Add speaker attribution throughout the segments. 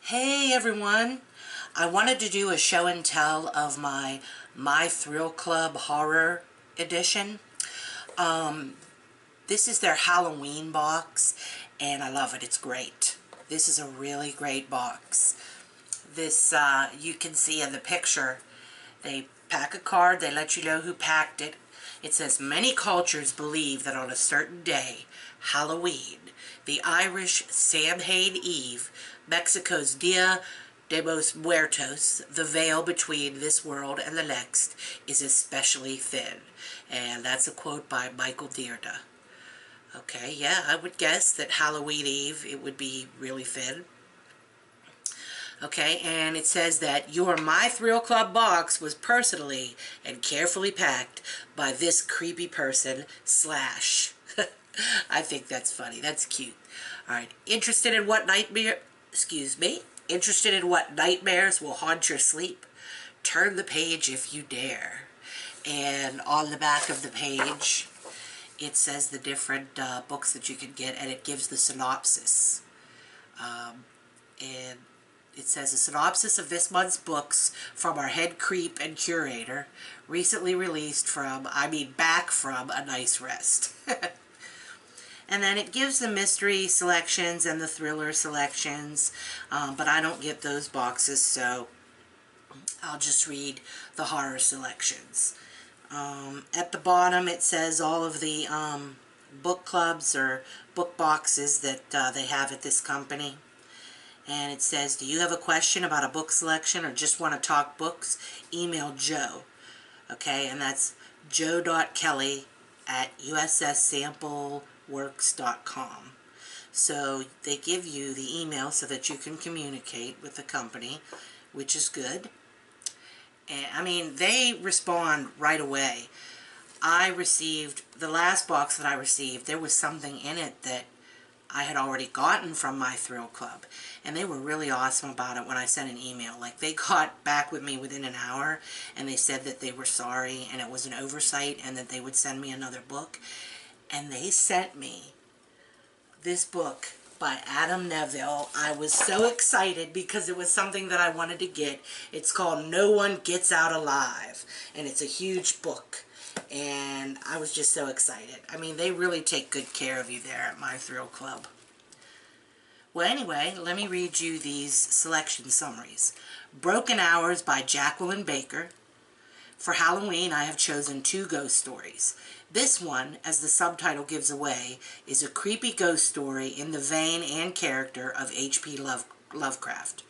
Speaker 1: Hey everyone! I wanted to do a show and tell of My Thrill Club Horror Edition. This is their Halloween box, and I love it. It's great. This is a really great box. This, you can see in the picture, they pack a card, they let you know who packed it. It says, many cultures believe that on a certain day, Halloween, the Irish Samhain Eve, Mexico's Dia de los Muertos, the veil between this world and the next, is especially thin. And that's a quote by Michael Dearda. Okay, yeah, I would guess that Halloween Eve, it would be really thin. Okay, and it says that your My Thrill Club box was personally and carefully packed by this creepy person, Slash. I think that's funny. That's cute. Alright, interested in what nightmares will haunt your sleep? Turn the page if you dare. And on the back of the page, it says the different books that you can get, and it gives the synopsis. And it says a synopsis of this month's books from our head creep and curator, recently released back from a nice rest. And then it gives the mystery selections and the thriller selections, but I don't get those boxes, so I'll just read the horror selections. At the bottom it says all of the book clubs or book boxes that they have at this company. And it says, do you have a question about a book selection or just want to talk books? Email Joe. Okay, and that's joe.kelly@usssampleworks.com. So they give you the email so that you can communicate with the company, which is good. And I mean, they respond right away. The last box that I received, there was something in it that I had already gotten from My Thrill Club, and they were really awesome about it when I sent an email. Like, they got back with me within an hour, and they said that they were sorry, and it was an oversight, and that they would send me another book. And they sent me this book by Adam Neville. I was so excited because it was something that I wanted to get. It's called No One Gets Out Alive, and it's a huge book. And I was just so excited. I mean, they really take good care of you there at My Thrill Club. Well, anyway, let me read you these selection summaries. Broken Hours by Jacqueline Baker. For Halloween, I have chosen 2 ghost stories. This one, as the subtitle gives away, is a creepy ghost story in the vein and character of H.P. Lovecraft.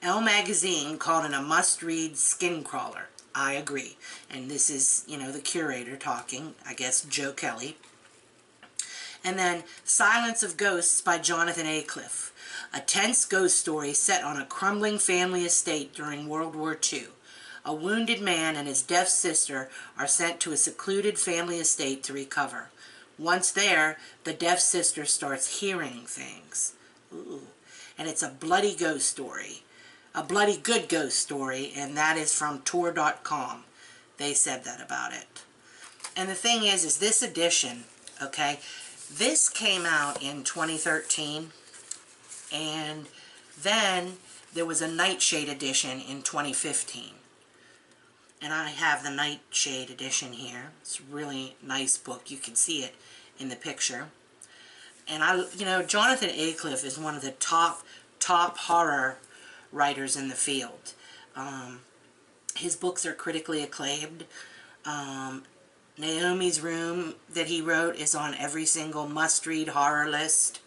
Speaker 1: Elle Magazine called it a must-read skin crawler. I agree. And this is, the curator talking, I guess, Joe Kelly. And then Silence of Ghosts by Jonathan Aycliffe, a tense ghost story set on a crumbling family estate during World War II. A wounded man and his deaf sister are sent to a secluded family estate to recover. Once there, the deaf sister starts hearing things. Ooh. And it's a bloody ghost story. A bloody good ghost story, and that is from Tor.com. They said that about it. And the thing is this edition, okay, this came out in 2013, and then there was a Nightshade edition in 2015. And I have the Nightshade edition here. It's a really nice book. You can see it in the picture. And Jonathan Aycliffe is one of the top horror writers in the field. His books are critically acclaimed. Naomi's Room that he wrote is on every single must-read horror list.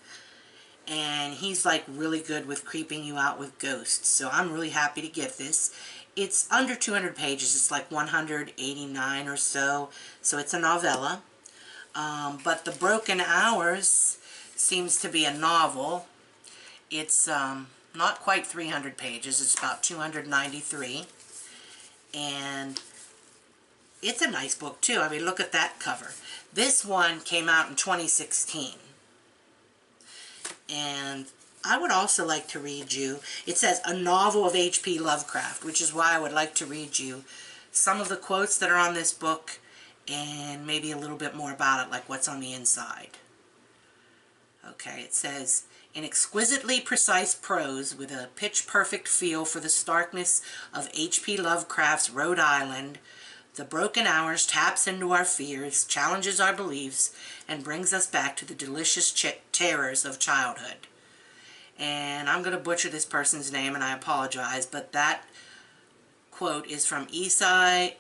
Speaker 1: And he's like really good with creeping you out with ghosts. So I'm really happy to get this. It's under 200 pages. It's like 189 or so. So it's a novella. But The Broken Hours seems to be a novel. It's not quite 300 pages. It's about 293. And it's a nice book too. I mean, look at that cover. This one came out in 2016. And I would also like to read you, it says a novel of H.P. Lovecraft, which is why I would like to read you some of the quotes that are on this book and maybe a little bit more about it, like what's on the inside. Okay, it says, In exquisitely precise prose, with a pitch-perfect feel for the starkness of H.P. Lovecraft's Rhode Island, The Broken Hours taps into our fears, challenges our beliefs, and brings us back to the delicious terrors of childhood. And I'm going to butcher this person's name, and I apologize, but that quote is from Esai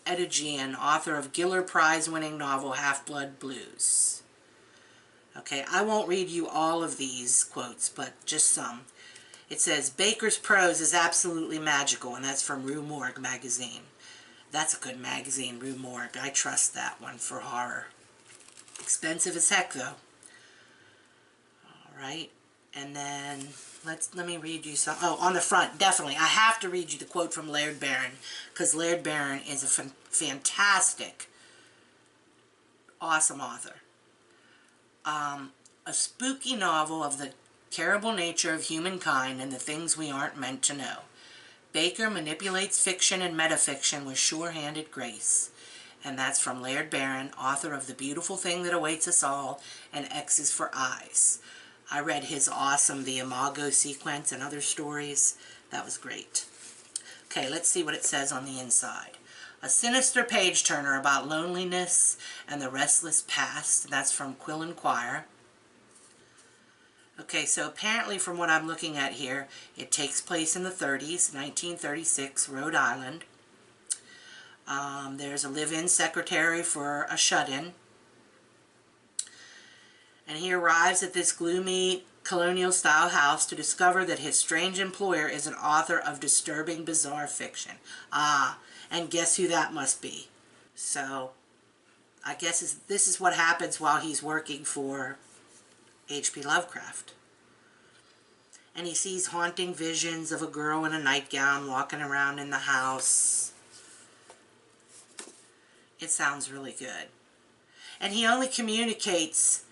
Speaker 1: Edogien, author of Giller Prize-winning novel Half-Blood Blues. Okay, I won't read you all of these quotes, but just some. It says, Baker's prose is absolutely magical, and that's from Rue Morgue magazine. That's a good magazine, Rue Morgue. I trust that one for horror. Expensive as heck, though. Alright, and then let me read you some. Oh, on the front, definitely. I have to read you the quote from Laird Barron, because Laird Barron is a fantastic, awesome author. A spooky novel of the terrible nature of humankind and the things we aren't meant to know. Baker manipulates fiction and metafiction with sure-handed grace. And that's from Laird Barron, author of The Beautiful Thing That Awaits Us All and X is for Eyes. I read his awesome The Imago sequence and other stories. That was great. Okay, let's see what it says on the inside. A sinister page-turner about loneliness and the restless past. That's from Quill and Quire. Okay, so apparently from what I'm looking at here, it takes place in the 30s, 1936, Rhode Island. There's a live-in secretary for a shut-in. And he arrives at this gloomy colonial-style house to discover that his strange employer is an author of disturbing, bizarre fiction. Ah, and guess who that must be? So, I guess this is what happens while he's working for H.P. Lovecraft. And he sees haunting visions of a girl in a nightgown walking around in the house. It sounds really good. And he only communicates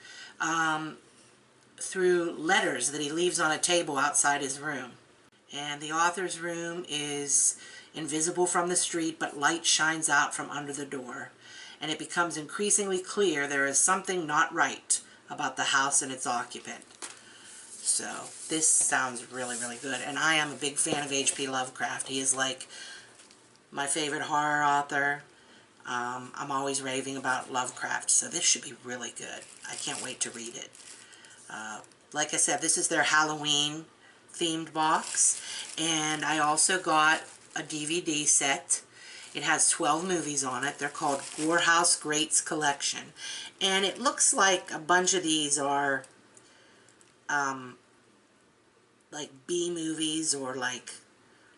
Speaker 1: through letters that he leaves on a table outside his room. And the author's room is invisible from the street, but light shines out from under the door. And it becomes increasingly clear there is something not right about the house and its occupant. So, this sounds really, really good. And I am a big fan of H.P. Lovecraft. He is like my favorite horror author. I'm always raving about Lovecraft, so this should be really good. I can't wait to read it. Like I said, this is their Halloween themed box. And I also got a DVD set. It has 12 movies on it. They're called Gorehouse Greats Collection. And it looks like a bunch of these are like B movies or like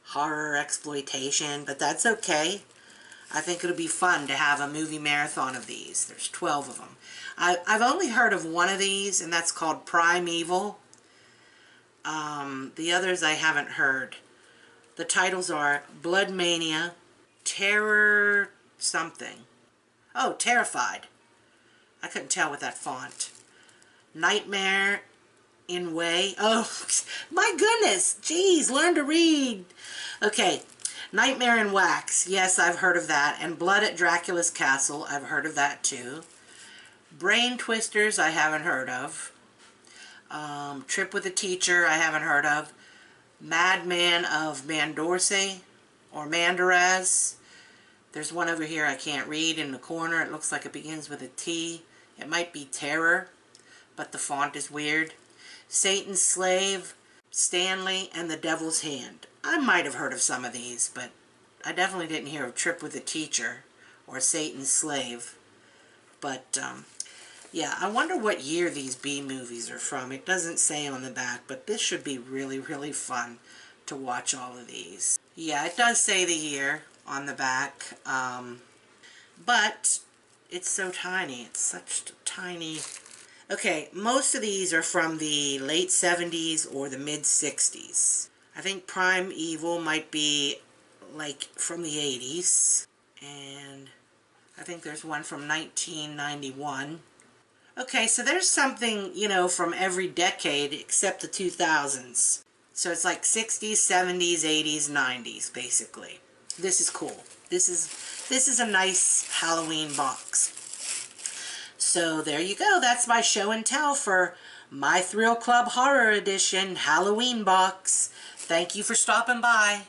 Speaker 1: horror exploitation, but that's okay. I think it'll be fun to have a movie marathon of these. There's 12 of them. I've only heard of one of these, and that's called Primeval. The others I haven't heard. The titles are Blood Mania, Terror something. Oh, Terrified. I couldn't tell with that font. Nightmare in Way. Oh, my goodness. Jeez, learn to read. Okay. Nightmare in Wax. Yes, I've heard of that. And Blood at Dracula's Castle. I've heard of that too. Brain Twisters. I haven't heard of. Trip with a Teacher. I haven't heard of. Madman of Mandorse or Mandaraz. There's one over here I can't read in the corner. It looks like it begins with a T. It might be Terror, but the font is weird. Satan's Slave, Stanley, and the Devil's Hand. I might have heard of some of these, but I definitely didn't hear of Trip with a Teacher or Satan's Slave. But, yeah, I wonder what year these B movies are from. It doesn't say on the back, but this should be really, really fun to watch all of these. Yeah, it does say the year on the back, but it's so tiny. It's such a tiny... Okay, most of these are from the late 70s or the mid 60s. I think Primeval might be like from the 80s, and I think there's one from 1991. Okay, so there's something, you know, from every decade except the 2000s. So it's like 60s, 70s, 80s, 90s, basically. This is cool. This is a nice Halloween box. So So there you go. That's my show and tell for My Thrill Club Horror Edition Halloween box. Thank you for stopping by.